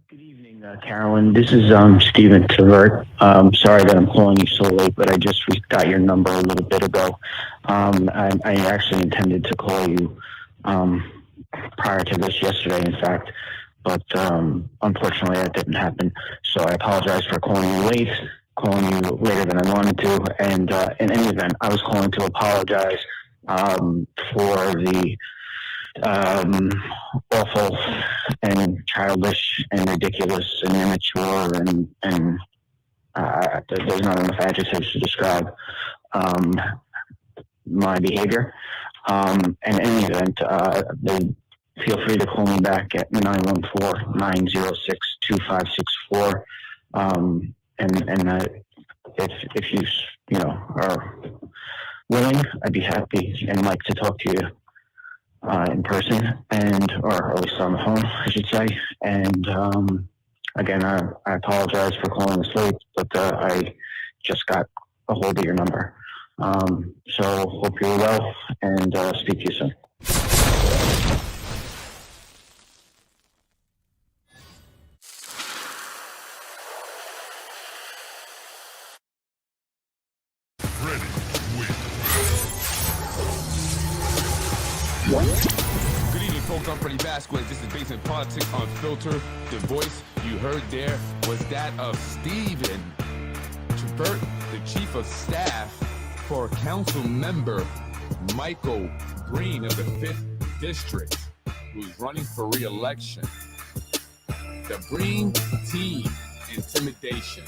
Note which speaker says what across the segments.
Speaker 1: Good evening, Carolyn. This is Stephen Tavert. Sorry that I'm calling you so late, but I just got your number a little bit ago. I actually intended to call you um, prior to this yesterday, in fact, but unfortunately that didn't happen. So I apologize for calling you late, calling you later than I wanted to. And in any event, I was calling to apologize for the um, awful and childish and ridiculous and immature and there's not enough adjectives to describe um, my behavior. In any event, feel free to call me back at 914-906-2564. If you are willing, I'd be happy and like to talk to you in person or at least on the phone, I should say. And again, I apologize for calling this late, but I just got a hold of your number. So hope you're well and speak to you soon.
Speaker 2: Freddy wins.
Speaker 3: Good evening, folks. I'm Freddy Vazquez. This is Basement Politics Unfiltered. The voice you heard there was that of Stephen Tavert, the Chief of Staff for Council Member Michael Breen of the 5th District, who's running for re-election. The Breen team, Intimidation.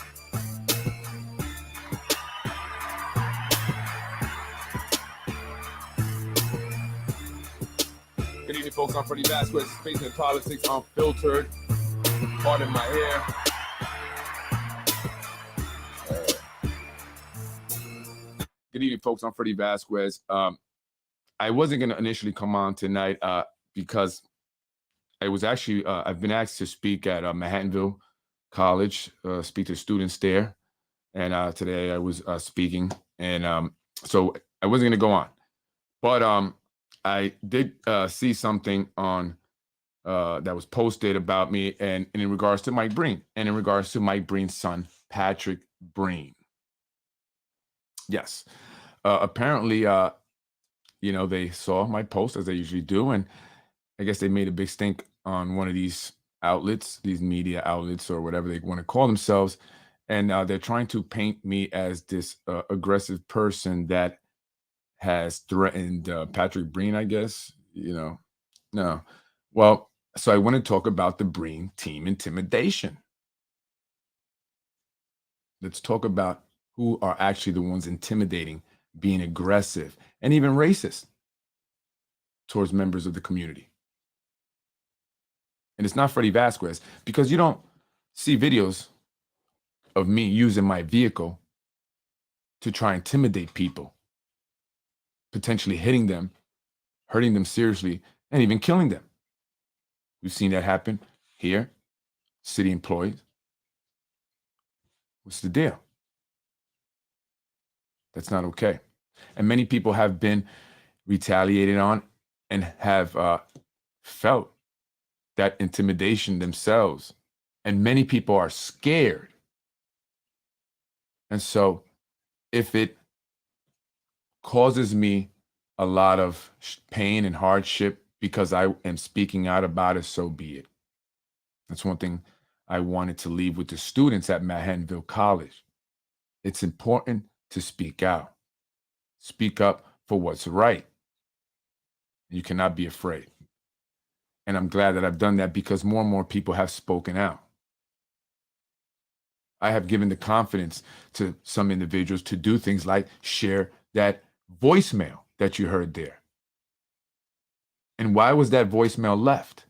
Speaker 3: Good evening, folks. I'm Freddy Vazquez. Basement Politics Unfiltered. Pardon my hair. Good evening, folks. I'm Freddy Vazquez. I wasn't going to initially come on tonight because I was actually, I've been asked to speak at Manhattanville College, speak to students there. And today I was speaking. And so I wasn't going to go on. But I did see something on that was posted about me and in regards to Mike Breen and in regards to Mike Breen's son, Patrick Breen. Yes. Apparently, they saw my post as they usually do. And I guess they made a big stink on one of these outlets, these media outlets or whatever they want to call themselves. And they're trying to paint me as this aggressive person that has threatened Patrick Breen, I guess. No. Well, so I want to talk about the Breen team intimidation. Let's talk about who are actually the ones intimidating, being aggressive, and even racist towards members of the community. And it's not Freddy Vazquez, because you don't see videos of me using my vehicle to try and intimidate people, potentially hitting them, hurting them seriously, and even killing them. We've seen that happen here, city employees. What's the deal? That's not okay. And many people have been retaliated on and have felt that intimidation themselves. And many people are scared. And so if it causes me a lot of pain and hardship because I am speaking out about it, so be it. That's one thing I wanted to leave with the students at Manhattanville College. It's important to speak out. Speak up for what's right. You cannot be afraid. And I'm glad that I've done that because more and more people have spoken out. I have given the confidence to some individuals to do things like share that voicemail that you heard there. And why was that voicemail left?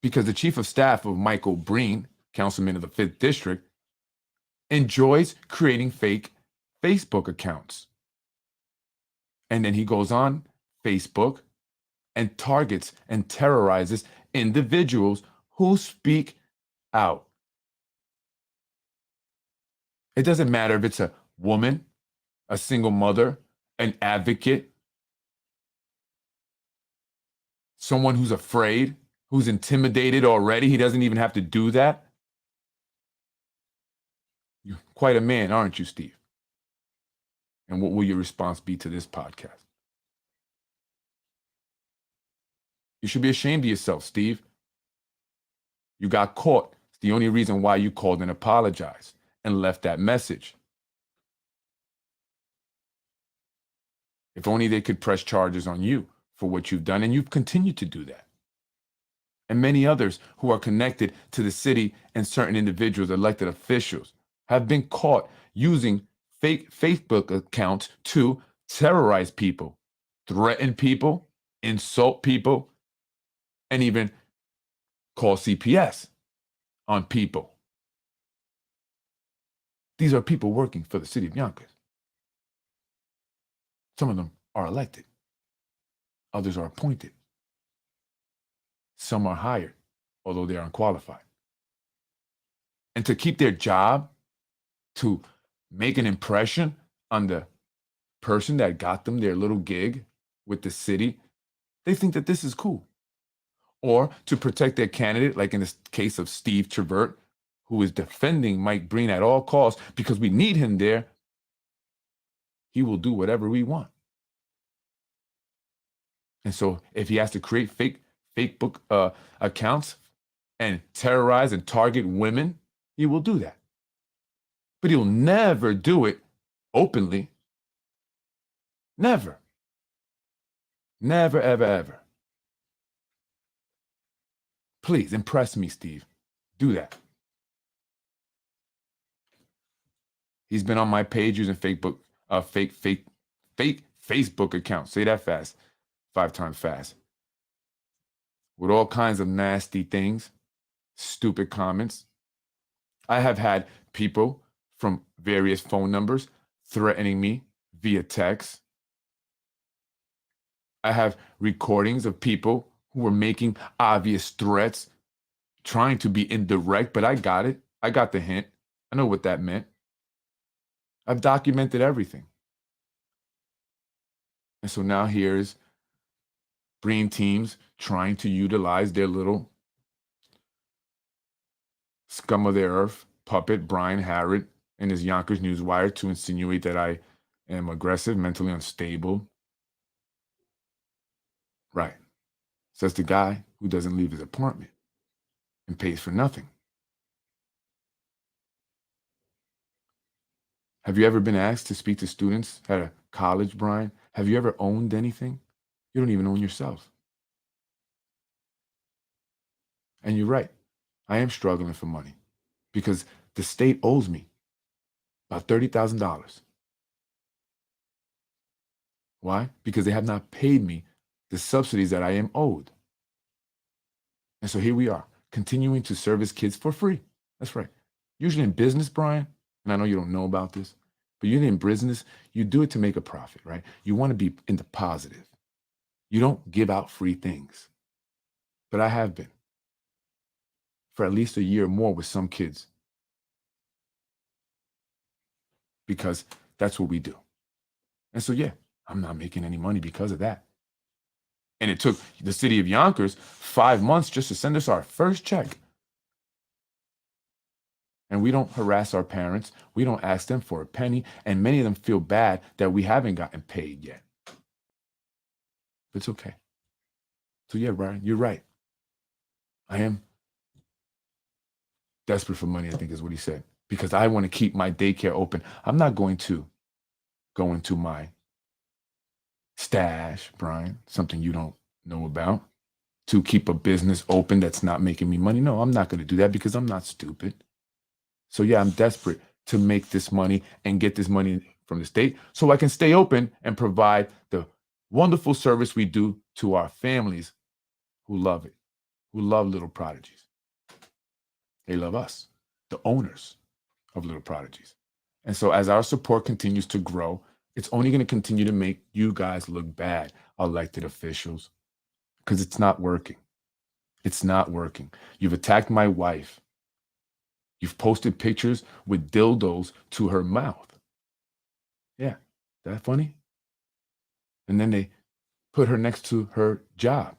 Speaker 3: Because the chief of staff of Michael Breen, councilman of the 5th District, enjoys creating fake Facebook accounts. And then he goes on Facebook and targets and terrorizes individuals who speak out. It doesn't matter if it's a woman, a single mother, an advocate, someone who's afraid who's intimidated already. He doesn't even have to do that. You're quite a man, aren't you, Steve? And what will your response be to this podcast? You should be ashamed of yourself, Steve. You got caught. It's the only reason why you called and apologized and left that message. If only they could press charges on you for what you've done, and you've continued to do that. And many others who are connected to the city and certain individuals, elected officials, have been caught using fake Facebook accounts to terrorize people, threaten people, insult people, and even call CPS on people. These are people working for the city of Yonkers. Some of them are elected. Others are appointed. Some are hired, although they are unqualified. And to keep their job, to make an impression on the person that got them their little gig with the city, they think that this is cool. Or to protect their candidate, like in the case of Steve Trevert, who is defending Mike Breen at all costs because we need him there, he will do whatever we want. And so if he has to create fake Facebook accounts and terrorize and target women, he will do that. But he'll never do it openly. Never. Never, ever, ever. Please impress me, Steve. Do that. He's been on my page using fake Facebook accounts. Say that fast, 5 times fast. With all kinds of nasty things, stupid comments. I have had people from various phone numbers threatening me via text. I have recordings of people who were making obvious threats, trying to be indirect, but I got it. I got the hint. I know what that meant. I've documented everything. And so now here's Breen teams trying to utilize their little scum of the earth puppet, Brian Harrod, and his Yonkers Newswire to insinuate that I am aggressive, mentally unstable. Right. Says the guy who doesn't leave his apartment and pays for nothing. Have you ever been asked to speak to students at a college, Brian? Have you ever owned anything? You don't even own yourself. And you're right. I am struggling for money because the state owes me about $30,000. Why? Because they have not paid me the subsidies that I am owed. And so here we are, continuing to service kids for free. That's right. Usually in business, Brian, and I know you don't know about this, but usually in business, you do it to make a profit, right? You want to be in the positive. You don't give out free things. But I have been for at least a year or more with some kids, because that's what we do. And so, yeah, I'm not making any money because of that. And it took the city of Yonkers 5 months just to send us our first check. And we don't harass our parents. We don't ask them for a penny. And many of them feel bad that we haven't gotten paid yet. It's okay. So yeah, Brian, you're right. I am desperate for money, I think is what he said, because I want to keep my daycare open. I'm not going to go into my stash, Brian, something you don't know about, to keep a business open that's not making me money. No, I'm not going to do that because I'm not stupid. So yeah, I'm desperate to make this money and get this money from the state so I can stay open and provide the wonderful service we do to our families who love it, who love Little Prodigies. They love us, the owners of Little Prodigies. And so as our support continues to grow, it's only going to continue to make you guys look bad, elected officials, because it's not working. It's not working. You've attacked my wife. You've posted pictures with dildos to her mouth. Yeah, that funny? And then they put her next to her job.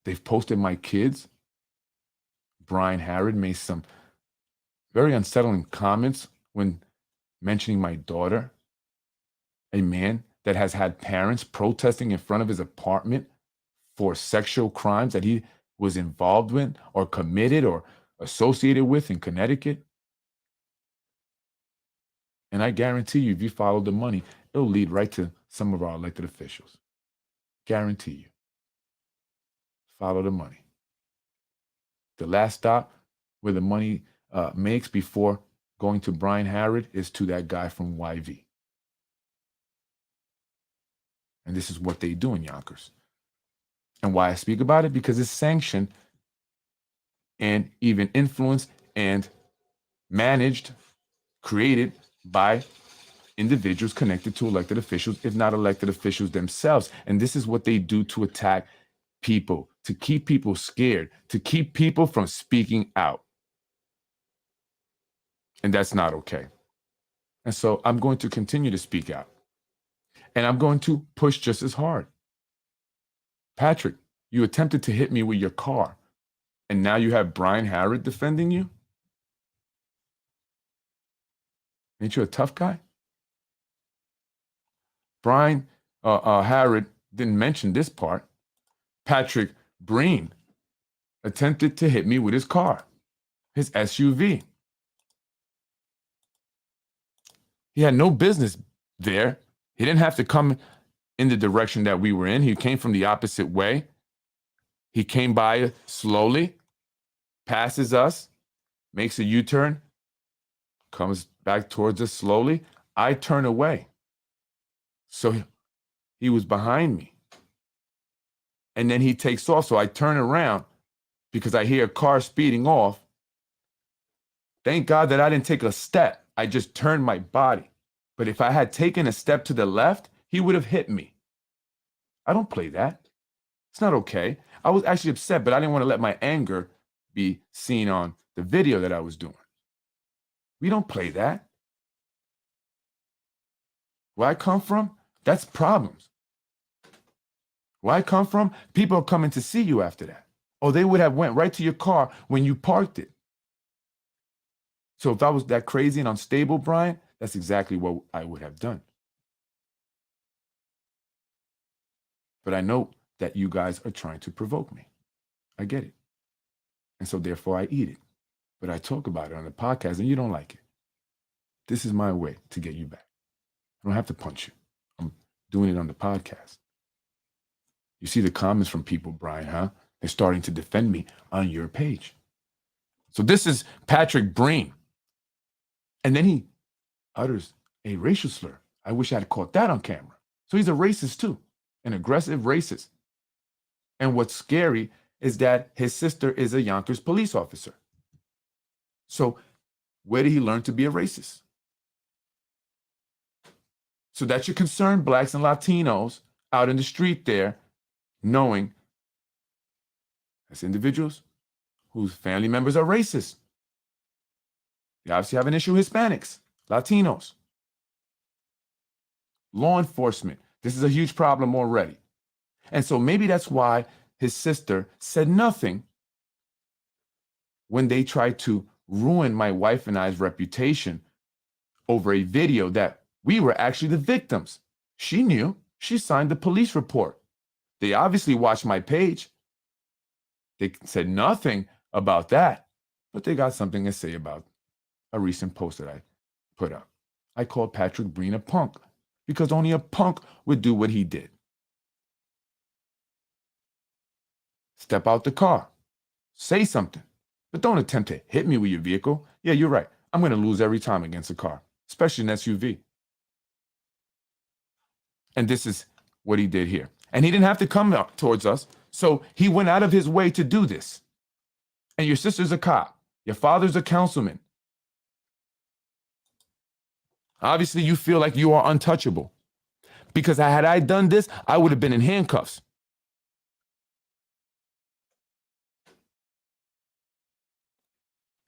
Speaker 3: They've posted my kids. Brian Harrod made some very unsettling comments when mentioning my daughter, a man that has had parents protesting in front of his apartment for sexual crimes that he was involved with or committed or associated with in Connecticut. And I guarantee you, if you follow the money, it'll lead right to some of our elected officials. Guarantee you. Follow the money. The last stop where the money makes before going to Brian Harrod is to that guy from YV. And this is what they do in Yonkers. And why I speak about it? Because it's sanctioned and even influenced and managed, created by individuals connected to elected officials, if not elected officials themselves. And this is what they do to attack people, to keep people scared, to keep people from speaking out. And that's not okay. And so I'm going to continue to speak out. And I'm going to push just as hard. Patrick, you attempted to hit me with your car, and now you have Brian Harrod defending you? Ain't you a tough guy? Brian Harrod didn't mention this part. Patrick Breen attempted to hit me with his car, his SUV. He had no business there. He didn't have to come in the direction that we were in. He came from the opposite way. He came by slowly, passes us, makes a U-turn, comes back towards us slowly. I turn away. So he was behind me. And then he takes off. So I turn around because I hear a car speeding off. Thank God that I didn't take a step. I just turned my body. But if I had taken a step to the left, he would have hit me. I don't play that. It's not okay. I was actually upset, but I didn't want to let my anger be seen on the video that I was doing. We don't play that. Where I come from, that's problems. Where I come from, people are coming to see you after that. Or they would have went right to your car when you parked it. So if I was that crazy and unstable, Brian, that's exactly what I would have done. But I know that you guys are trying to provoke me. I get it. And so therefore I eat it. But I talk about it on the podcast and you don't like it. This is my way to get you back. I don't have to punch you. I'm doing it on the podcast. You see the comments from people, Brian, huh? They're starting to defend me on your page. So this is Patrick Breen. And then he utters a racial slur. I wish I had caught that on camera. So he's a racist too, an aggressive racist. And what's scary is that his sister is a Yonkers police officer. So where did he learn to be a racist? So that should concern Blacks and Latinos out in the street there, knowing as individuals whose family members are racist. They obviously have an issue with Hispanics, Latinos. Law enforcement. This is a huge problem already. And so maybe that's why his sister said nothing when they tried to ruin my wife and I's reputation over a video that we were actually the victims. She knew. She signed the police report. They obviously watched my page. They said nothing about that, but they got something to say about a recent post that I put up. I called Patrick Breen a punk because only a punk would do what he did. Step out the car. Say something. But don't attempt to hit me with your vehicle. Yeah, you're right. I'm going to lose every time against a car, especially an SUV. And this is what he did here. And he didn't have to come up towards us. So he went out of his way to do this. And your sister's a cop. Your father's a councilman. Obviously, you feel like you are untouchable. Because had I done this, I would have been in handcuffs.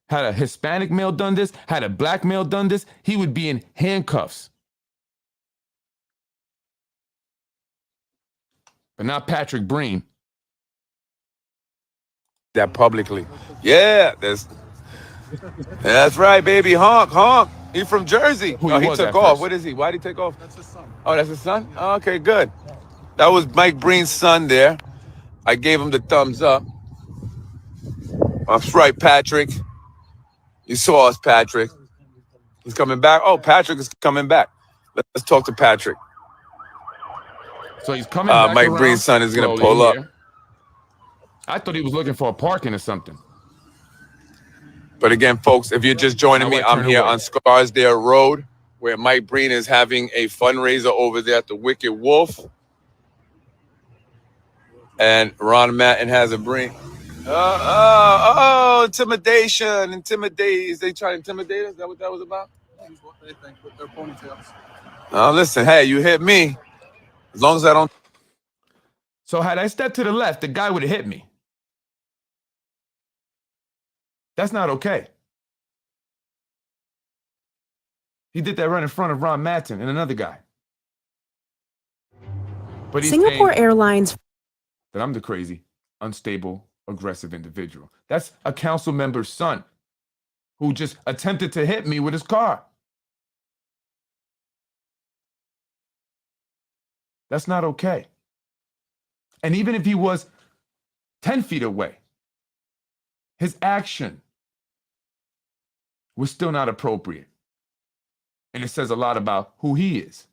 Speaker 3: Had a Hispanic male done this, had a black male done this, he would be in handcuffs. But not Patrick Breen.
Speaker 4: that publicly. Yeah, that's right, baby. Honk, honk. He from Jersey.
Speaker 3: Who he
Speaker 4: Oh, he
Speaker 3: was
Speaker 4: took
Speaker 3: at
Speaker 4: off.
Speaker 3: first.
Speaker 4: What is he? Why did he take off? Oh, that's his son? Oh, okay, good. That was Mike Breen's son there. I gave him the thumbs up. That's right, Patrick. You saw us, Patrick. He's coming back. Oh, Patrick is coming back. Let's talk to Patrick.
Speaker 3: So he's coming back
Speaker 4: Mike
Speaker 3: around
Speaker 4: Breen's son is going to
Speaker 3: slowly
Speaker 4: pull up.
Speaker 3: here. I thought he was looking for a parking or something.
Speaker 4: But again, folks, if you're just joining me, I'm here on Scarsdale Road, where Mike Breen is having a fundraiser over there at the Wicked Wolf. And Ron Mattin has a Breen. Intimidation. Intimidate. Is they trying to intimidate us? Is that what that was about?
Speaker 5: What they think with their ponytails.
Speaker 4: Now, listen, hey, you hit me. As long as I don't.
Speaker 3: So had I stepped to the left, the guy would have hit me. That's not okay. He did that right in front of Ron Mattin and another guy. But he's
Speaker 6: Singapore Airlines
Speaker 3: that I'm the crazy, unstable, aggressive individual. That's a council member's son who just attempted to hit me with his car. That's not okay. And even if he was 10 feet away, his action was still not appropriate. And it says a lot about who he is.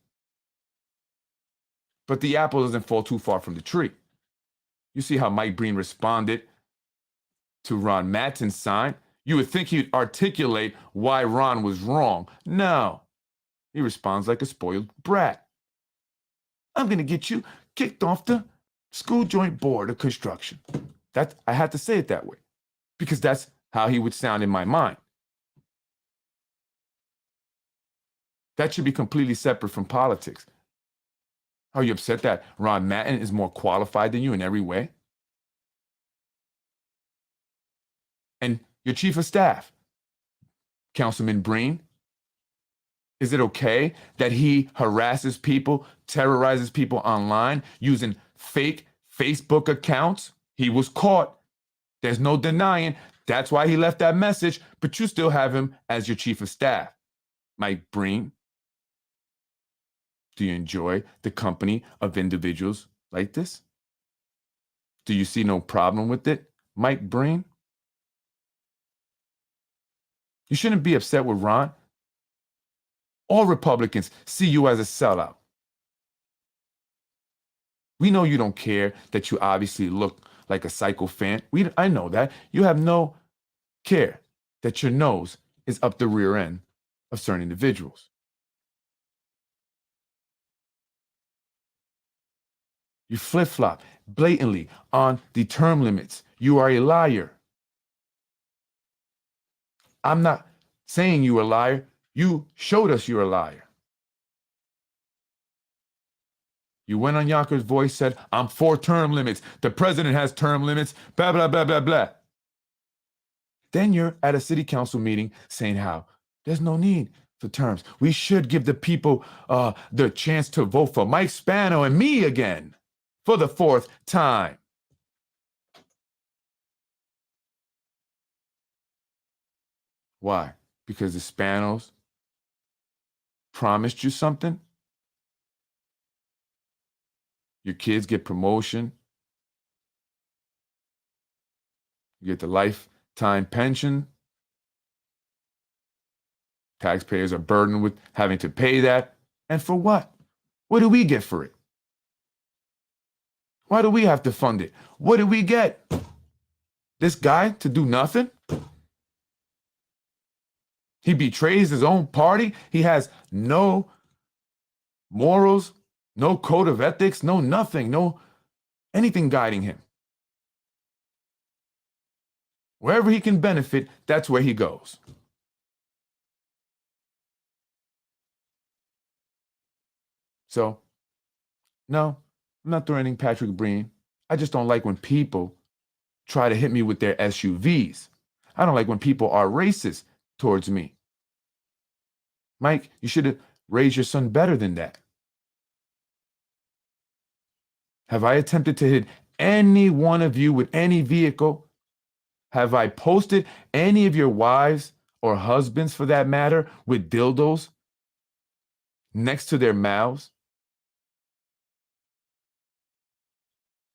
Speaker 3: But the apple doesn't fall too far from the tree. You see how Mike Breen responded to Ron Mattin's sign? You would think he'd articulate why Ron was wrong. No, he responds like a spoiled brat. I'm going to get you kicked off the school joint board of construction. I had to say it that way because that's how he would sound in my mind. That should be completely separate from politics. Are you upset that Ron Mattin is more qualified than you in every way? And your chief of staff, Councilman Breen, is it okay that he harasses people, terrorizes people online using fake Facebook accounts? He was caught. There's no denying. That's why he left that message, but you still have him as your chief of staff. Mike Breen, do you enjoy the company of individuals like this? Do you see no problem with it, Mike Breen? You shouldn't be upset with Ron. All Republicans see you as a sellout. We know you don't care that you obviously look like a psycho fan. I know that. You have no care that your nose is up the rear end of certain individuals. You flip-flop blatantly on the term limits. You are a liar. I'm not saying you're a liar. You showed us you're a liar. You went on Yonkers Voice, said, I'm for term limits. The president has term limits, blah, blah, blah, blah, blah. Then you're at a city council meeting saying how there's no need for terms. We should give the people the chance to vote for Mike Spano and me again for the fourth time. Why? Because the Spanos promised you something? Your kids get promotion. You get the lifetime pension. Taxpayers are burdened with having to pay that. And for what? What do we get for it? Why do we have to fund it? What do we get? This guy to do nothing? He betrays his own party. He has no morals, no code of ethics, no nothing, no anything guiding him. Wherever he can benefit, that's where he goes. So, no, I'm not threatening Patrick Breen. I just don't like when people try to hit me with their SUVs. I don't like when people are racist towards me. Mike, you should have raised your son better than that. Have I attempted to hit any one of you with any vehicle Have I posted any of your wives or husbands, for that matter, with dildos next to their mouths?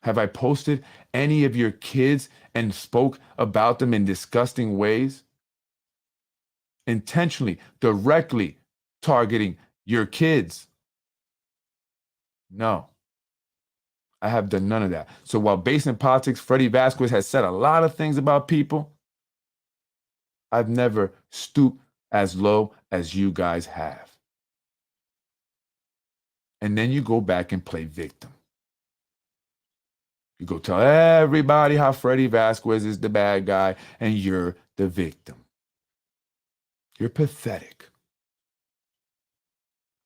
Speaker 3: Have I posted any of your kids and spoke about them in disgusting ways? Intentionally, directly targeting your kids? No, I have done none of that. So while based in politics, Freddy Vazquez has said a lot of things about people, I've never stooped as low as you guys have. And then you go back and play victim. You go tell everybody how Freddy Vazquez is the bad guy and you're the victim. You're pathetic.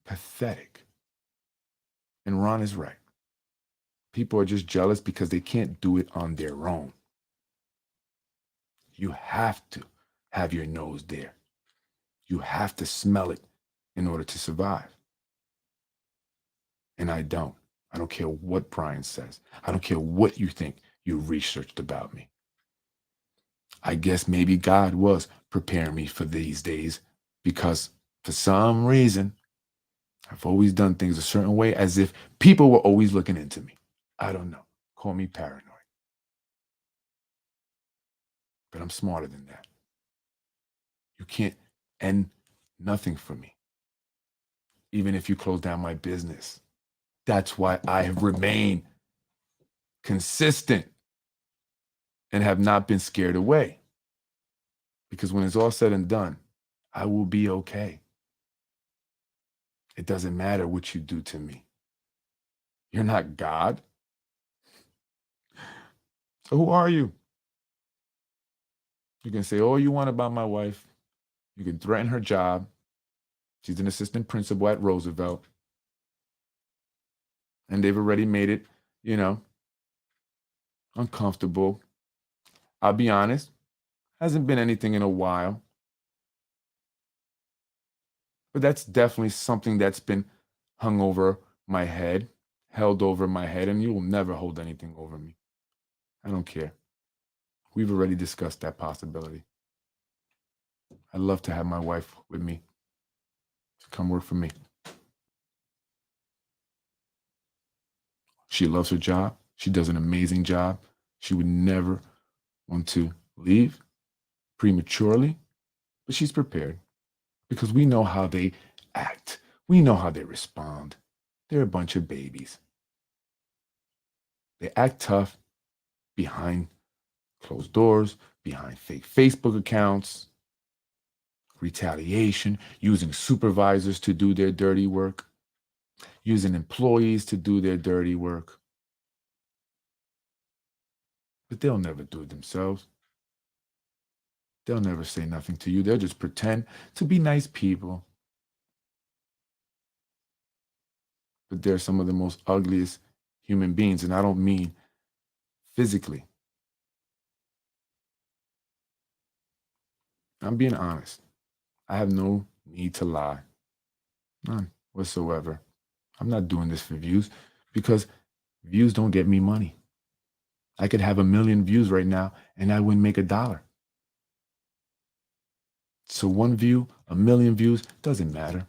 Speaker 3: Pathetic. And Ron is right. People are just jealous because they can't do it on their own. You have to have your nose there. You have to smell it in order to survive. And I don't. I don't care what Brian says. I don't care what you think you researched about me. I guess maybe God was preparing me for these days because for some reason, I've always done things a certain way as if people were always looking into me. I don't know. Call me paranoid. But I'm smarter than that. You can't end nothing for me, even if you close down my business. That's why I have remained consistent and have not been scared away. Because when it's all said and done, I will be okay. It doesn't matter what you do to me. You're not God. So who are you? You can say all you want about my wife. You can threaten her job. She's an assistant principal at Roosevelt. And they've already made it, uncomfortable. I'll be honest, hasn't been anything in a while. But that's definitely something that's been hung over my head, held over my head, and you will never hold anything over me. I don't care. We've already discussed that possibility. I'd love to have my wife with me to come work for me. She loves her job. She does an amazing job. She would never want to leave prematurely, but she's prepared because we know how they act. We know how they respond. They're a bunch of babies. They act tough behind closed doors, behind fake Facebook accounts, retaliation, using supervisors to do their dirty work, using employees to do their dirty work. But they'll never do it themselves. They'll never say nothing to you. They'll just pretend to be nice people. But they're some of the most ugliest human beings, and I don't mean physically. I'm being honest. I have no need to lie. None whatsoever. I'm not doing this for views because views don't get me money. I could have 1 million views right now and I wouldn't make $1. So 1 view, 1 million views, doesn't matter.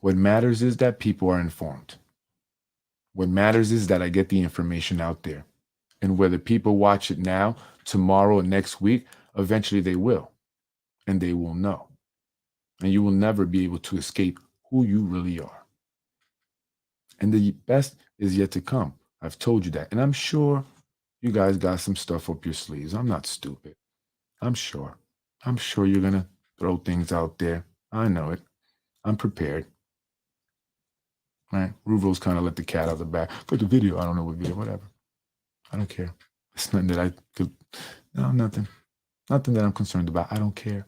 Speaker 3: What matters is that people are informed. What matters is that I get the information out there. And whether people watch it now, tomorrow, or next week, eventually they will. And they will know. And you will never be able to escape who you really are. And the best is yet to come. I've told you that. And I'm sure you guys got some stuff up your sleeves. I'm not stupid. I'm sure. I'm sure you're going to throw things out there. I know it. I'm prepared. Right? Ruvo's kind of let the cat out of the bag. Put the video. I don't know what video, whatever. I don't care. It's nothing that I could. No, nothing. Nothing that I'm concerned about. I don't care.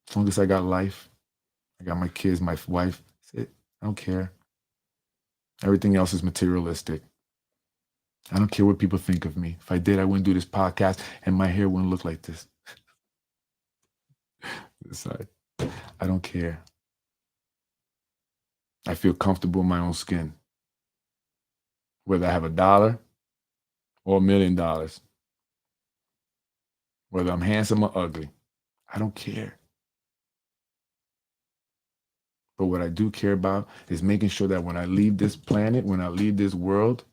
Speaker 3: As long as I got life, I got my kids, my wife. That's it. I don't care. Everything else is materialistic. I don't care what people think of me. If I did, I wouldn't do this podcast and my hair wouldn't look like this. This side. I don't care. I feel comfortable in my own skin. Whether I have $1 or $1 million, whether I'm handsome or ugly. I don't care. But what I do care about is making sure that when I leave this planet, when I leave this world,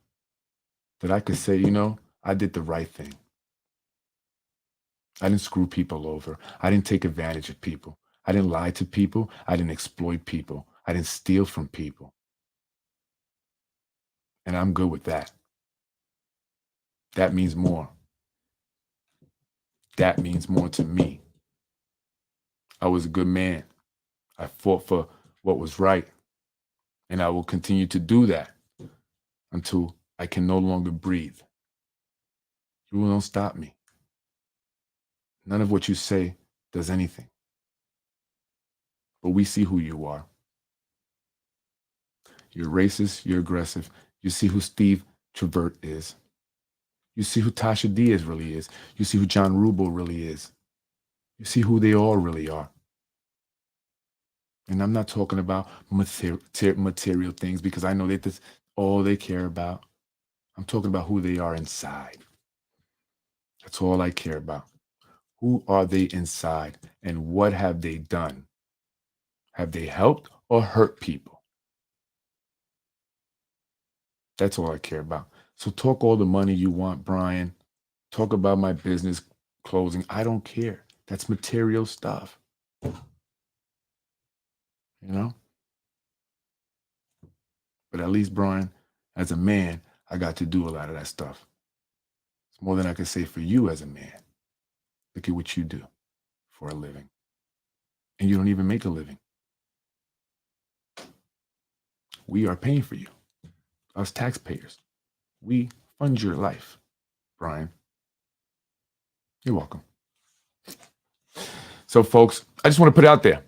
Speaker 3: that I could say, you know, I did the right thing. I didn't screw people over. I didn't take advantage of people. I didn't lie to people. I didn't exploit people. I didn't steal from people. And I'm good with that. That means more. That means more to me. I was a good man. I fought for what was right. And I will continue to do that until I can no longer breathe. You don't stop me. None of what you say does anything. But we see who you are. You're racist, you're aggressive. You see who Steve Travert is. You see who Tasha Diaz really is. You see who John Rubel really is. You see who they all really are. And I'm not talking about material things, because I know that that's all they care about. I'm talking about who they are inside. That's all I care about. Who are they inside, and what have they done? Have they helped or hurt people? That's all I care about. So talk all the money you want, Brian. Talk about my business closing. I don't care. That's material stuff. You know? But at least, Brian, as a man, I got to do a lot of that stuff. It's more than I can say for you as a man. Look at what you do for a living. And you don't even make a living. We are paying for you, us taxpayers. We fund your life, Brian. You're welcome. So, folks, I just want to put it out there.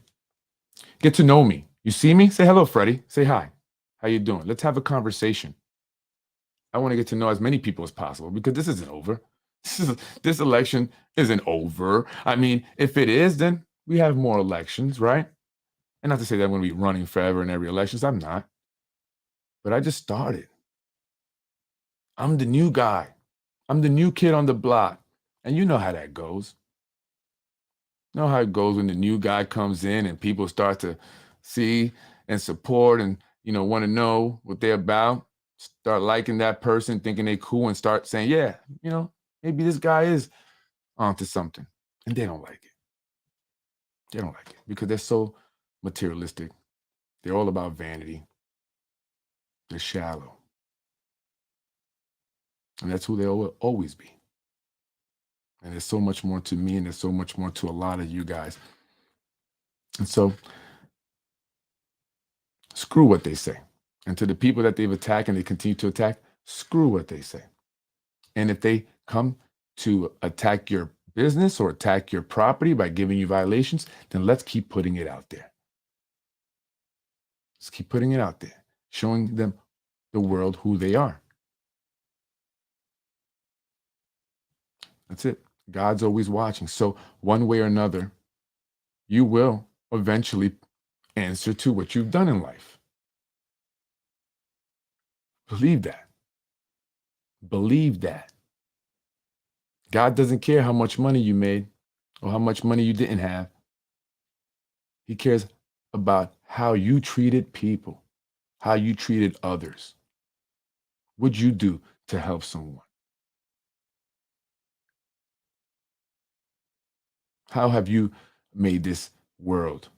Speaker 3: Get to know me. You see me? Say hello, Freddy. Say hi. How you doing? Let's have a conversation. I want to get to know as many people as possible, because this isn't over. This election isn't over. I mean, if it is, then we have more elections, right? And not to say that I'm going to be running forever in every election. I'm not. But I just started. I'm the new guy. I'm the new kid on the block. And you know how that goes. You know how it goes when the new guy comes in and people start to see and support and, you know, want to know what they're about. Start liking that person, thinking they cool, and start saying, yeah, you know, maybe this guy is onto something. And they don't like it. They don't like it because they're so materialistic. They're all about vanity. They're shallow. And that's who they will always be. And there's so much more to me, and there's so much more to a lot of you guys. And so, screw what they say. And to the people that they've attacked and they continue to attack, screw what they say. And if they come to attack your business or attack your property by giving you violations, then let's keep putting it out there. Let's keep putting it out there, showing them, the world, who they are. That's it. God's always watching. So one way or another, you will eventually answer to what you've done in life. Believe that. Believe that. God doesn't care how much money you made or how much money you didn't have. He cares about how you treated people, how you treated others. What'd you do to help someone? How have you made this world,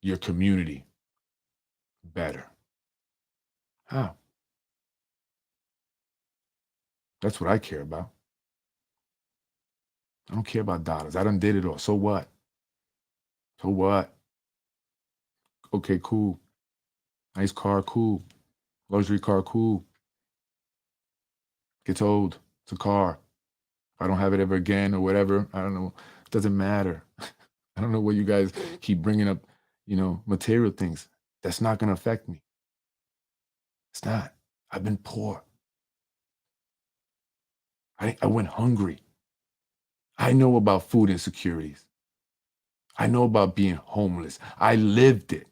Speaker 3: your community, better? How? That's what I care about. I don't care about dollars. I done did it all. So what? So what? Okay, cool. Nice car, cool. Luxury car, cool. Gets old. It's a car. If I don't have it ever again or whatever, I don't know. It doesn't matter. I don't know what you guys keep bringing up, you know, material things. That's not going to affect me. It's not. I've been poor. I went hungry. I know about food insecurities. I know about being homeless. I lived it.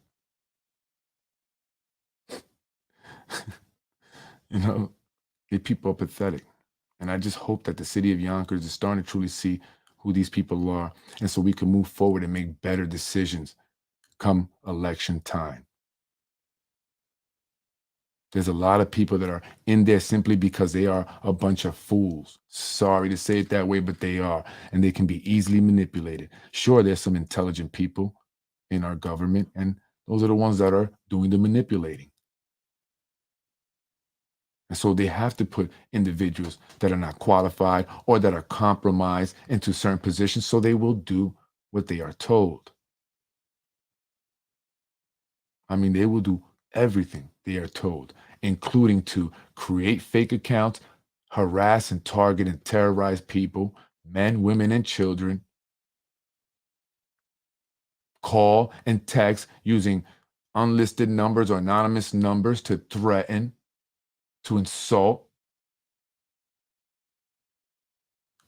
Speaker 3: You know, the people are pathetic. And I just hope that the city of Yonkers is starting to truly see who these people are, and so we can move forward and make better decisions come election time. There's a lot of people that are in there simply because they are a bunch of fools. Sorry to say it that way, but they are, and they can be easily manipulated. Sure, there's some intelligent people in our government, and those are the ones that are doing the manipulating. And so they have to put individuals that are not qualified or that are compromised into certain positions so they will do what they are told. I mean, they will do everything they are told, including to create fake accounts, harass and target and terrorize people, men, women, and children, call and text using unlisted numbers or anonymous numbers to threaten, to insult,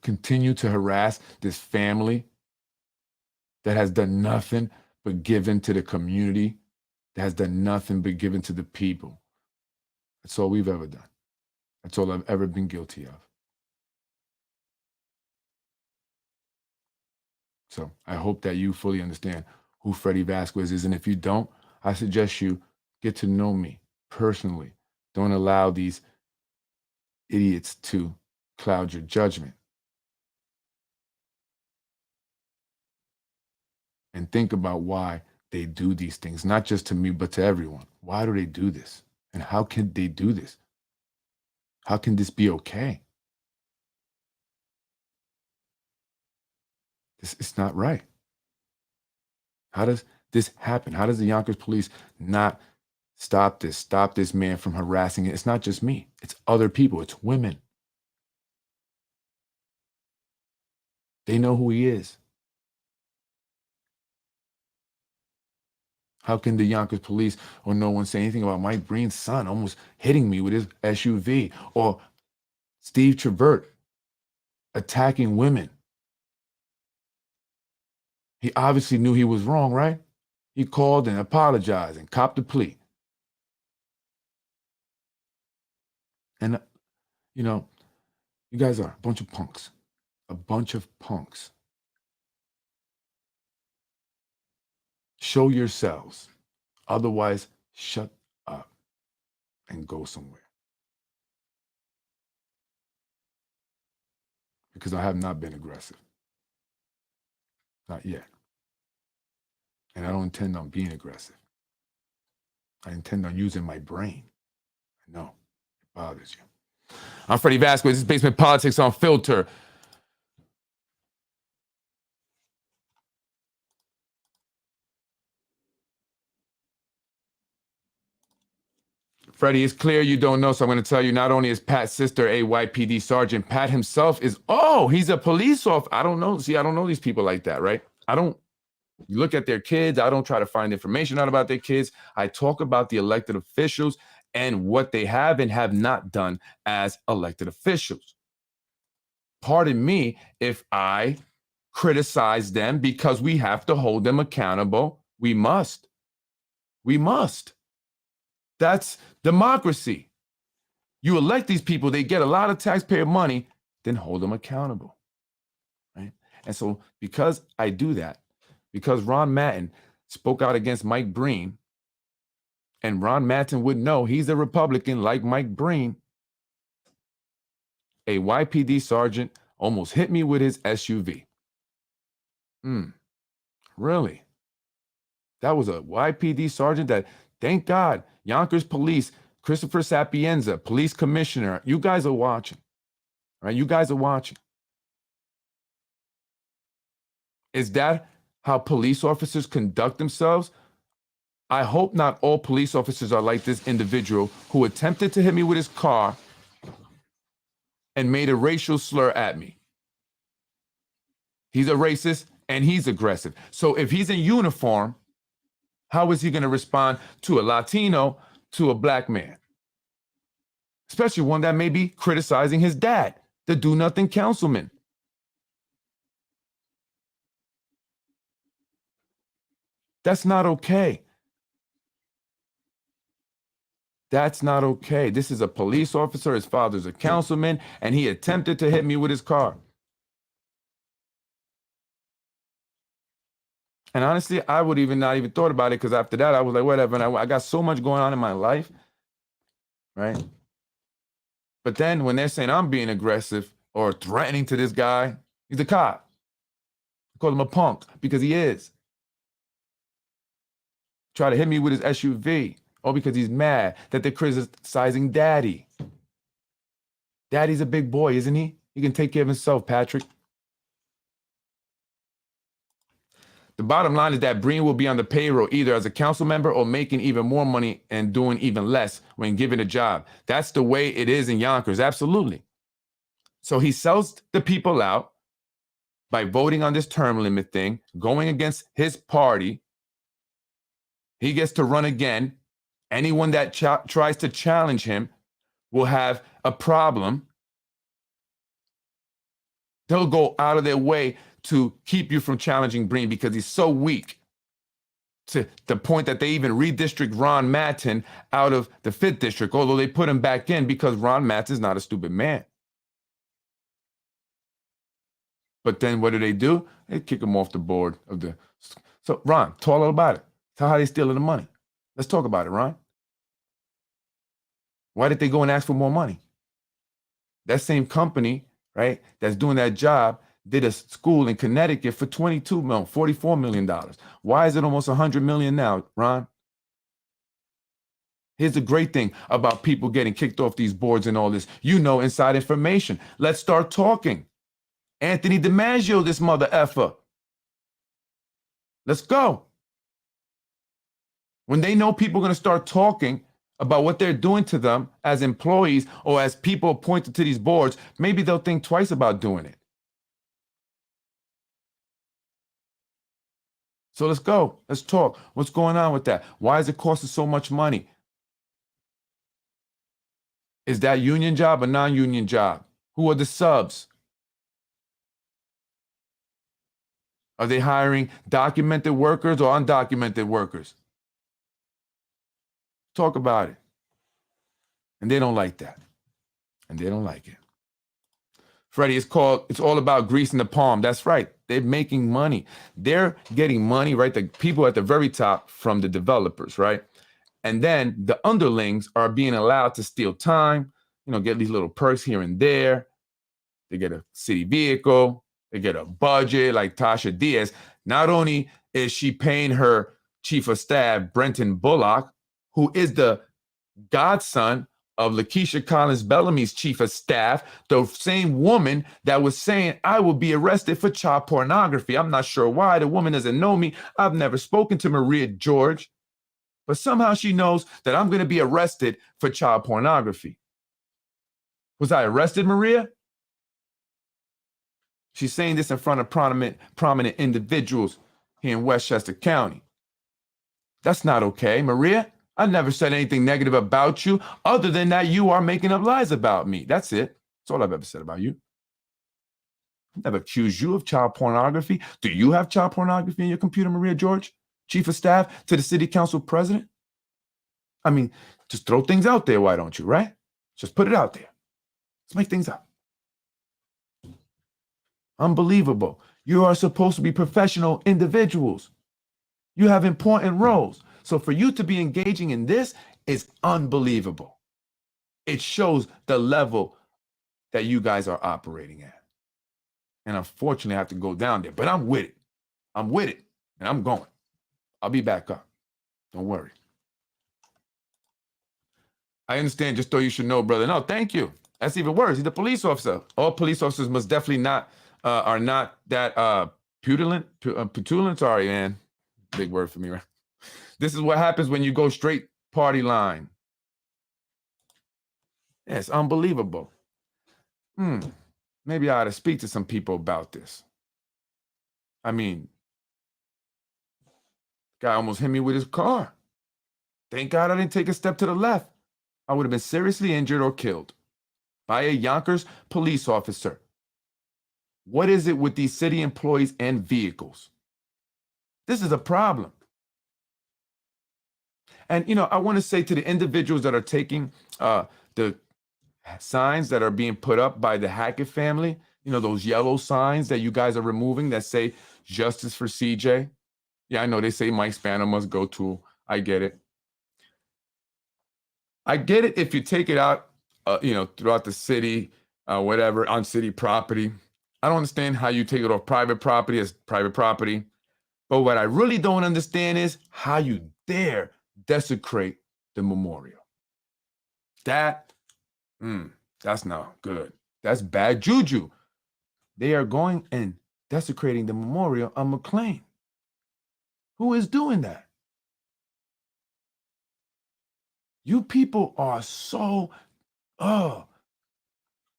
Speaker 3: continue to harass this family that has done nothing but given to the community, that has done nothing but given to the people. That's all we've ever done. That's all I've ever been guilty of. So I hope that you fully understand who Freddy Vazquez is. And if you don't, I suggest you get to know me personally. Don't allow these idiots to cloud your judgment. And think about why they do these things, not just to me, but to everyone. Why do they do this? And how can they do this? How can this be okay? It's not right. How does this happen? How does the Yonkers police not stop this man from harassing it? It's not just me. It's other people. It's women. They know who he is. How can the Yonkers police or no one say anything about Mike Breen's son almost hitting me with his SUV, or Steve Trevert attacking women? He obviously knew he was wrong, right? He called and apologized and copped a plea. And, you know, you guys are a bunch of punks. A bunch of punks. Show yourselves. Otherwise, shut up and go somewhere. Because I have not been aggressive. Not yet. And I don't intend on being aggressive. I intend on using my brain. I know it bothers you. I'm Freddy Vazquez. This is Basement Politics Unfiltered. Freddy, it's clear you don't know, so I'm going to tell you, not only is Pat's sister a YPD sergeant, Pat himself is, he's a police officer. I don't know. See, I don't know these people like that, right? You look at their kids. I don't try to find information out about their kids. I talk about the elected officials and what they have and have not done as elected officials. Pardon me if I criticize them, because we have to hold them accountable. We must. We must. That's democracy. You elect these people, they get a lot of taxpayer money, then hold them accountable, right? And so because I do that, because Ron Mattin spoke out against Mike Breen, and Ron Mattin would know he's a Republican like Mike Breen, a YPD sergeant almost hit me with his SUV. Really? That was a YPD sergeant that, thank God, Yonkers Police, Christopher Sapienza, police commissioner, you guys are watching, right? You guys are watching. Is that how police officers conduct themselves? I hope not all police officers are like this individual who attempted to hit me with his car and made a racial slur at me. He's a racist and he's aggressive. So if he's in uniform, how is he going to respond to a Latino, to a black man? Especially one that may be criticizing his dad, the do-nothing councilman. That's not okay. That's not okay. This is a police officer. His father's a councilman, and he attempted to hit me with his car. And honestly, I would not even thought about it, because after that, I was like, whatever. And I got so much going on in my life, right? But then when they're saying I'm being aggressive or threatening to this guy, he's a cop. I call him a punk because he is. Try to hit me with his SUV, all because he's mad that they're criticizing Daddy. Daddy's a big boy, isn't he? He can take care of himself, Patrick. The bottom line is that Breen will be on the payroll either as a council member or making even more money and doing even less when given a job. That's the way it is in Yonkers, absolutely. So he sells the people out by voting on this term limit thing, going against his party. He gets to run again. Anyone that tries to challenge him will have a problem. They'll go out of their way to keep you from challenging Breen because he's so weak, to the point that they even redistrict Ron Matton out of the 5th district, although they put him back in because Ron Matton's not a stupid man. But then what do? They kick him off the board of the... So Ron, talk a little about it. Tell how they stealing the money. Let's talk about it, Ron. Why did they go and ask for more money? That same company, right, that's doing that job did a school in Connecticut for $44 million. Why is it almost $100 million now, Ron? Here's the great thing about people getting kicked off these boards and all this. You know inside information. Let's start talking. Anthony DiMaggio, this mother effer. Let's go. When they know people are going to start talking about what they're doing to them as employees or as people appointed to these boards, maybe they'll think twice about doing it. So let's go. Let's talk. What's going on with that? Why is it costing so much money? Is that union job or non-union job? Who are the subs? Are they hiring documented workers or undocumented workers? Talk about it. And they don't like that. And they don't like it. Freddy, it's all about greasing the palm. That's right. They're making money. They're getting money, right? The people at the very top from the developers, right? And then the underlings are being allowed to steal time, get these little perks here and there. They get a city vehicle. They get a budget like Tasha Diaz. Not only is she paying her chief of staff, Brenton Bullock, who is the godson of Lakeisha Collins Bellamy's chief of staff, the same woman that was saying, I will be arrested for child pornography. I'm not sure why. The woman doesn't know me. I've never spoken to Maria George, but somehow she knows that I'm going to be arrested for child pornography. Was I arrested, Maria? She's saying this in front of prominent individuals here in Westchester County. That's not okay, Maria. I never said anything negative about you other than that you are making up lies about me. That's it. That's all I've ever said about you. I never accused you of child pornography. Do you have child pornography in your computer, Maria George? Chief of staff to the city council president? I mean, just throw things out there, why don't you, right? Just put it out there. Let's make things up. Unbelievable. You are supposed to be professional individuals. You have important roles. So for you to be engaging in this is unbelievable. It shows the level that you guys are operating at. And unfortunately, I have to go down there, but I'm with it. I'm with it, and I'm going. I'll be back up. Don't worry. I understand. Just thought you should know, brother. No, thank you. That's even worse. He's a police officer. All police officers must definitely are not that petulant. Sorry, man. Big word for me, right? This is what happens when you go straight party line. Yeah, it's unbelievable. Maybe I ought to speak to some people about this. I mean, guy almost hit me with his car. Thank God I didn't take a step to the left. I would have been seriously injured or killed by a Yonkers police officer. What is it with these city employees and vehicles? This is a problem. And, you know, I want to say to the individuals that are taking the signs that are being put up by the Hackett family, you know, those yellow signs that you guys are removing that say justice for CJ. Yeah, I know they say Mike Spano must go too. I get it. I get it if you take it out, you know, throughout the city, whatever, on city property. I don't understand how you take it off private property as private property. But what I really don't understand is how you dare desecrate the memorial. That's not good. That's bad juju. They are going and desecrating the memorial on McLean. Who is doing that? You people are so, oh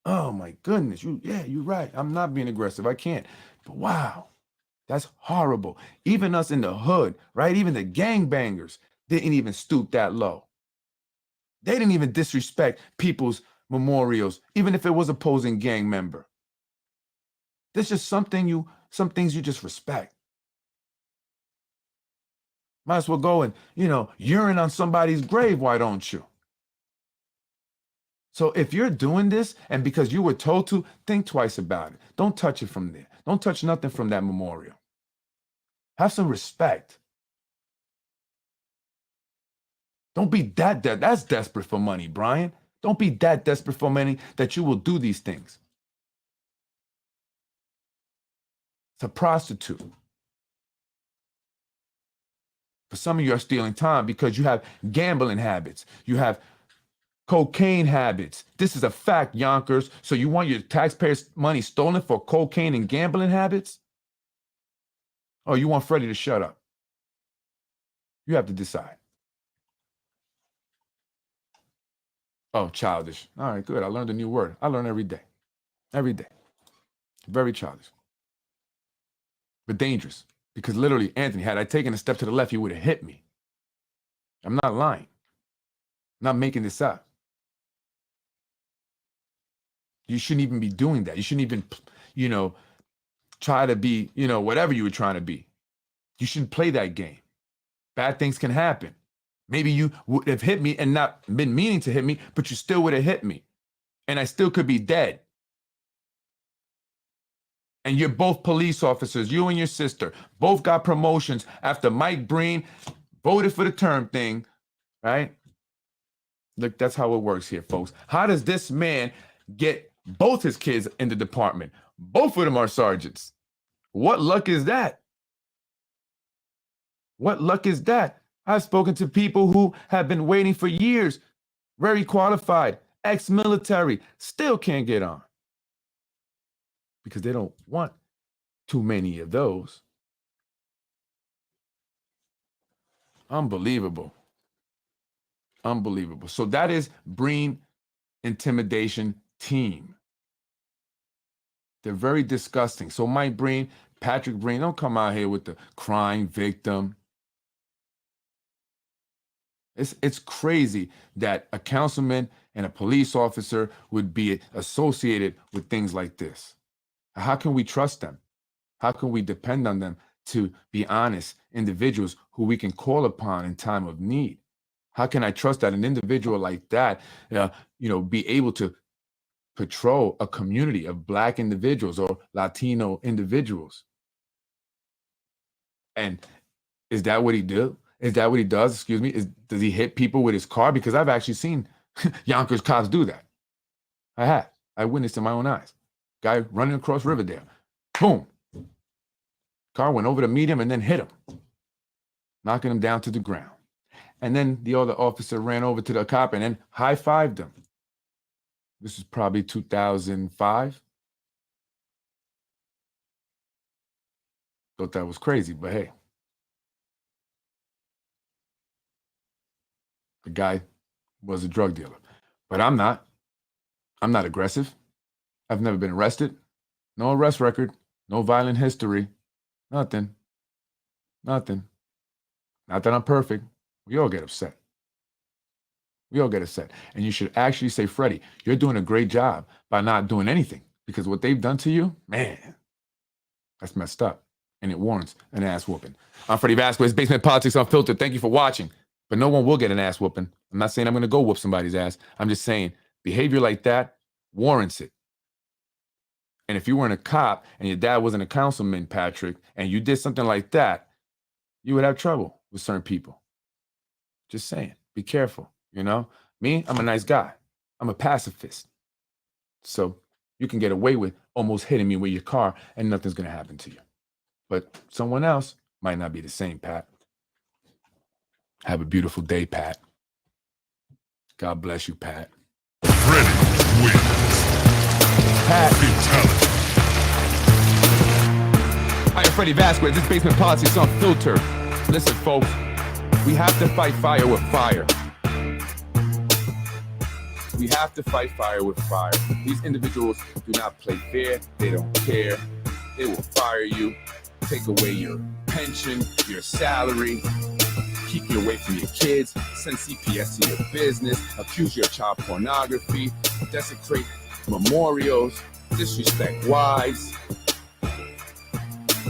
Speaker 3: my goodness. You're right. I'm not being aggressive. I can't. But wow, that's horrible. Even us in the hood, right? Even the gangbangers didn't even stoop that low. They didn't even disrespect people's memorials, even if it was opposing gang member. There's just some things you just respect. Might as well go and, you know, urine on somebody's grave, why don't you? So if you're doing this and because you were told to, think twice about it. Don't touch it from there. Don't touch nothing from that memorial. Have some respect. Don't be that's desperate for money, Brian. Don't be that desperate for money that you will do these things. It's a prostitute. For some of you are stealing time because you have gambling habits. You have cocaine habits. This is a fact, Yonkers. So you want your taxpayers' money stolen for cocaine and gambling habits? Or you want Freddy to shut up? You have to decide. Oh, childish. All right, good. I learned a new word. I learn every day. Every day. Very childish. But dangerous. Because literally, Anthony, had I taken a step to the left, he would have hit me. I'm not lying. I'm not making this up. You shouldn't even be doing that. You shouldn't even, you know, try to be, you know, whatever you were trying to be. You shouldn't play that game. Bad things can happen. Maybe you would have hit me and not been meaning to hit me, but you still would have hit me. And I still could be dead. And you're both police officers, you and your sister, both got promotions after Mike Breen voted for the term thing, right? Look, that's how it works here, folks. How does this man get both his kids in the department? Both of them are sergeants. What luck is that? What luck is that? I've spoken to people who have been waiting for years, very qualified, ex-military, still can't get on. Because they don't want too many of those. Unbelievable. Unbelievable. So that is Breen Intimidation Team. They're very disgusting. So Mike Breen, Patrick Breen, don't come out here with the crime victim. It's crazy that a councilman and a police officer would be associated with things like this. How can we trust them? How can we depend on them to be honest individuals who we can call upon in time of need? How can I trust that an individual like that, be able to patrol a community of Black individuals or Latino individuals? And is that what he do? Is that what he does? Excuse me. Does he hit people with his car? Because I've actually seen Yonkers cops do that. I have. I witnessed in my own eyes. Guy running across Riverdale. Boom. Car went over to meet him and then hit him, knocking him down to the ground. And then the other officer ran over to the cop and then high-fived him. This is probably 2005. Thought that was crazy, but hey. The guy was a drug dealer. But I'm not. I'm not aggressive. I've never been arrested. No arrest record. No violent history. Nothing. Nothing. Not that I'm perfect. We all get upset. We all get upset. And you should actually say, Freddy, you're doing a great job by not doing anything. Because what they've done to you, man, that's messed up. And it warrants an ass whooping. I'm Freddy Vazquez, Basement Politics Unfiltered. Thank you for watching. But no one will get an ass whooping. I'm not saying I'm going to go whoop somebody's ass. I'm just saying behavior like that warrants it. And if you weren't a cop and your dad wasn't a councilman, Patrick, and you did something like that, you would have trouble with certain people. Just saying, be careful, you know? Me, I'm a nice guy. I'm a pacifist. So you can get away with almost hitting me with your car and nothing's going to happen to you. But someone else might not be the same, Pat. Have a beautiful day, Pat. God bless you, Pat.
Speaker 2: Freddy wins.
Speaker 3: Pat.
Speaker 2: Fatality.
Speaker 3: Hi, I'm Freddy Vazquez. This Basement Politics Unfiltered. Listen, folks, we have to fight fire with fire. We have to fight fire with fire. These individuals do not play fair. They don't care. They will fire you, take away your pension, your salary, keep you away from your kids, send CPS to your business, accuse you of child pornography, desecrate memorials, disrespect wives,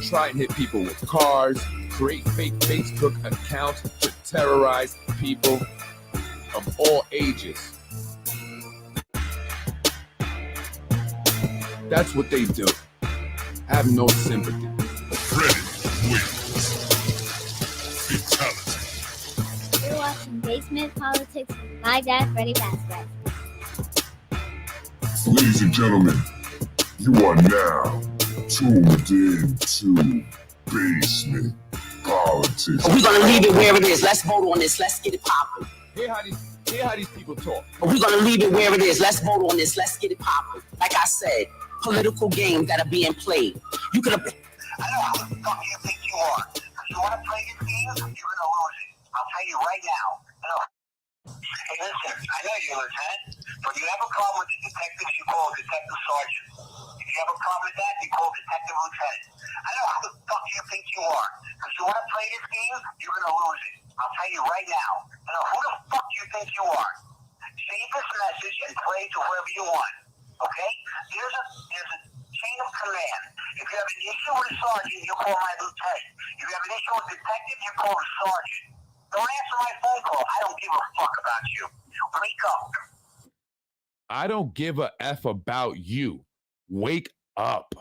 Speaker 3: try and hit people with cars, create fake Facebook accounts to terrorize people of all ages. That's what they do. Have no sympathy.
Speaker 2: Freddy wins. Fatality.
Speaker 6: You're watching Basement Politics with my dad, Freddy Vazquez.
Speaker 2: Ladies and gentlemen, you are now tuned in to Basement Politics.
Speaker 7: We're gonna leave it where it is. Let's vote on this. Let's get it popping.
Speaker 3: Hear how these people talk.
Speaker 7: We're gonna leave it where it is. Let's vote on this. Let's get it popping. Like I said, political games that are being played. You could have.
Speaker 8: I know how the fuck you think you are. If you want to play this game, you're gonna lose it. I'll tell you right now. I know. Hey, listen. I know you're a lieutenant, but you have a problem with the detectives, you call a detective sergeant. If you have a problem with that, you call detective lieutenant. I know how the fuck you think you are. If you want to play this game, you're gonna lose it. I'll tell you right now. I know who the fuck you think you are. Save this message and play to whoever you want. Okay? There's a chain of command. If you have an issue with a sergeant, you call my lieutenant. If you have an issue with a detective, you call the sergeant. Don't answer my phone call. I don't give a fuck about you. Wake up.
Speaker 3: I don't give a F about you. Wake up.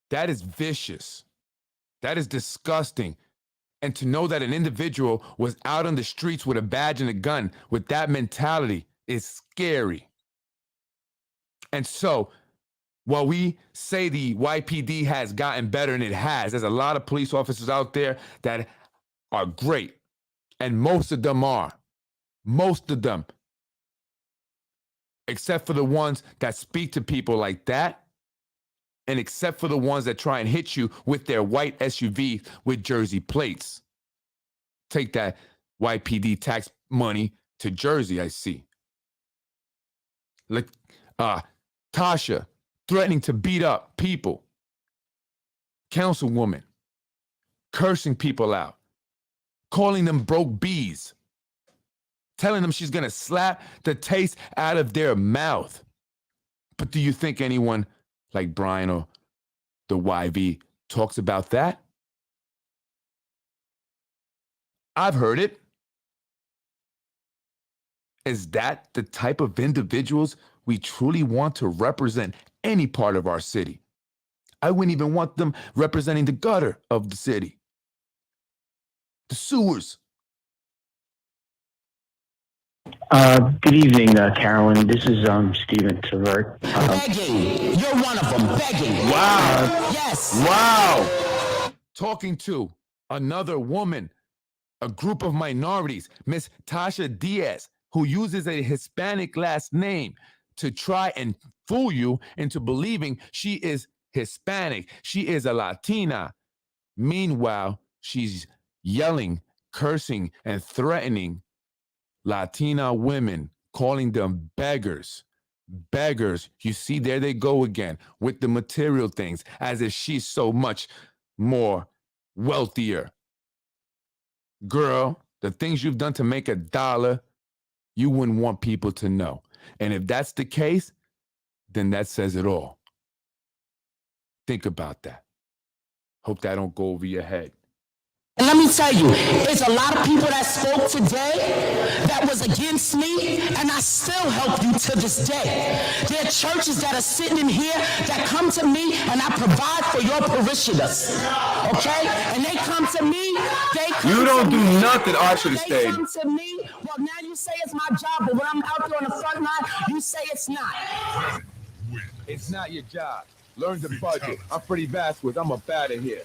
Speaker 3: That is vicious. That is disgusting. And to know that an individual was out on the streets with a badge and a gun with that mentality is scary. And so, while we say the YPD has gotten better, and it has, there's a lot of police officers out there that are great. And most of them are. Most of them. Except for the ones that speak to people like that. And except for the ones that try and hit you with their white SUV with Jersey plates. Take that YPD tax money to Jersey, I see. Like, Tasha threatening to beat up people. Councilwoman cursing people out. Calling them broke bees. Telling them she's going to slap the taste out of their mouth. But do you think anyone like Brian or the YV talks about that? I've heard it. Is that the type of individuals we truly want to represent any part of our city? I wouldn't even want them representing the gutter of the city. The sewers.
Speaker 1: Good evening, Carolyn. This is Stephen Tavert.
Speaker 7: Begging. You're one of them. Begging.
Speaker 3: Wow.
Speaker 7: Yes.
Speaker 3: Wow. Talking to another woman, a group of minorities, Miss Tasha Diaz, who uses a Hispanic last name to try and fool you into believing she is Hispanic. She is a Latina. Meanwhile, she's yelling, cursing, and threatening Latina women, calling them beggars. Beggars. You see, there they go again with the material things, as if she's so much more wealthier. Girl, the things you've done to make $1, you wouldn't want people to know. And if that's the case, then that says it all. Think about that. Hope that don't go over your head.
Speaker 7: And let me tell you, there's a lot of people that spoke today that was against me, and I still help you to this day. There are churches that are sitting in here that come to me, and I provide for your parishioners, okay? And they come to me,
Speaker 3: You don't do nothing. I should have
Speaker 7: They
Speaker 3: stayed.
Speaker 7: come to me, well, now you say it's my job, but when I'm out there on the front line, you say it's not.
Speaker 3: It's not your job. Learn the budget. I'm Freddy Vazquez. I'm a batter here.